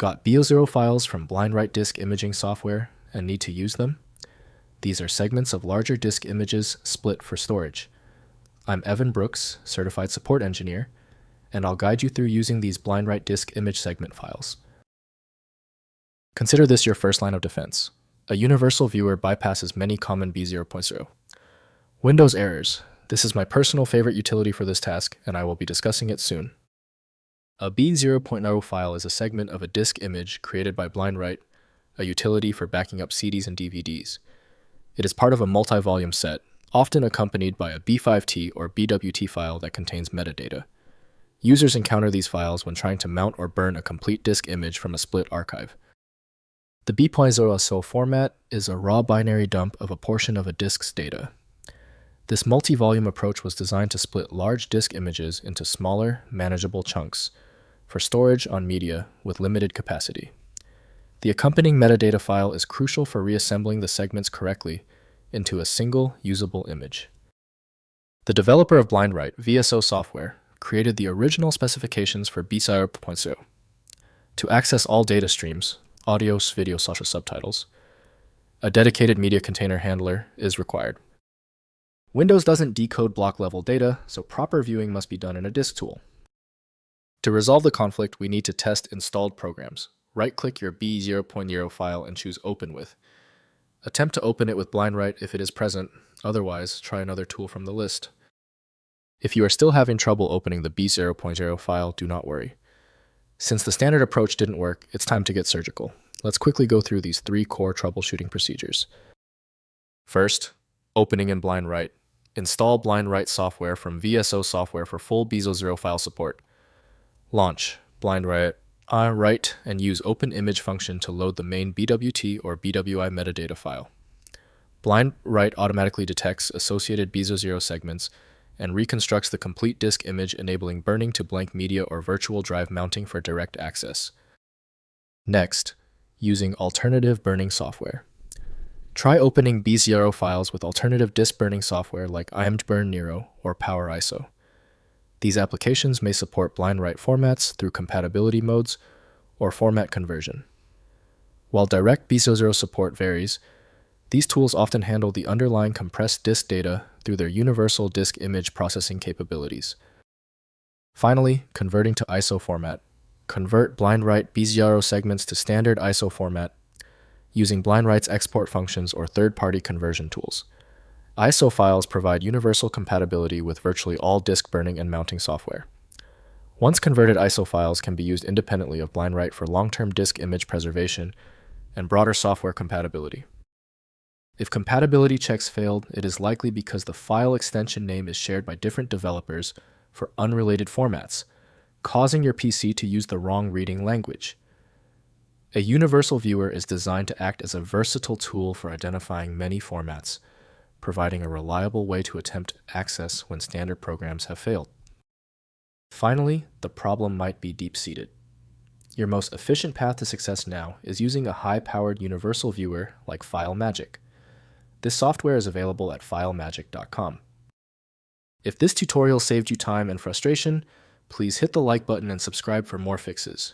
Got B00 files from BlindWrite disk imaging software and need to use them? These are segments of larger disk images split for storage. I'm Evan Brooks, Certified Support Engineer, and I'll guide you through using these BlindWrite disk image segment files. Consider this your first line of defense. A universal viewer bypasses many common B00 Windows errors. This is my personal favorite utility for this task, and I will be discussing it soon. A B00 file is a segment of a disk image created by BlindWrite, a utility for backing up CDs and DVDs. It is part of a multi-volume set, often accompanied by a B5T or BWT file that contains metadata. Users encounter these files when trying to mount or burn a complete disk image from a split archive. The B00 format is a raw binary dump of a portion of a disk's data. This multi-volume approach was designed to split large disk images into smaller, manageable chunks for storage on media with limited capacity. The accompanying metadata file is crucial for reassembling the segments correctly into a single, usable image. The developer of BlindWrite, B00 software, created the original specifications for B00. To access all data streams, audio, video, social subtitles, a dedicated media container handler is required. Windows doesn't decode block-level data, so proper viewing must be done in a disk tool. To resolve the conflict, we need to test installed programs. Right-click your B00 file and choose Open With. Attempt to open it with BlindWrite if it is present, otherwise try another tool from the list. If you are still having trouble opening the B00 file, do not worry. Since the standard approach didn't work, it's time to get surgical. Let's quickly go through these 3 core troubleshooting procedures. First, opening in BlindWrite. Install BlindWrite software from B00 software for full B00 file support. Launch BlindWrite, write, and use Open Image function to load the main BWT or BWI metadata file. BlindWrite automatically detects associated B00 segments and reconstructs the complete disk image, enabling burning to blank media or virtual drive mounting for direct access. Next, using alternative burning software. Try opening B00 files with alternative disk burning software like imgburn Nero or PowerISO. These applications may support BlindWrite formats through compatibility modes or format conversion. While direct B00 support varies, these tools often handle the underlying compressed disk data through their universal disk image processing capabilities. Finally, converting to ISO format. Convert BlindWrite B00 segments to standard ISO format using BlindWrite's export functions or third-party conversion tools. ISO files provide universal compatibility with virtually all disk burning and mounting software. Once converted, ISO files can be used independently of BlindWrite for long-term disk image preservation and broader software compatibility. If compatibility checks failed, it is likely because the file extension name is shared by different developers for unrelated formats, causing your PC to use the wrong reading language. A universal viewer is designed to act as a versatile tool for identifying many formats, providing a reliable way to attempt access when standard programs have failed. Finally, the problem might be deep-seated. Your most efficient path to success now is using a high-powered universal viewer like FileMagick. This software is available at filemagick.com. If this tutorial saved you time and frustration, please hit the like button and subscribe for more fixes.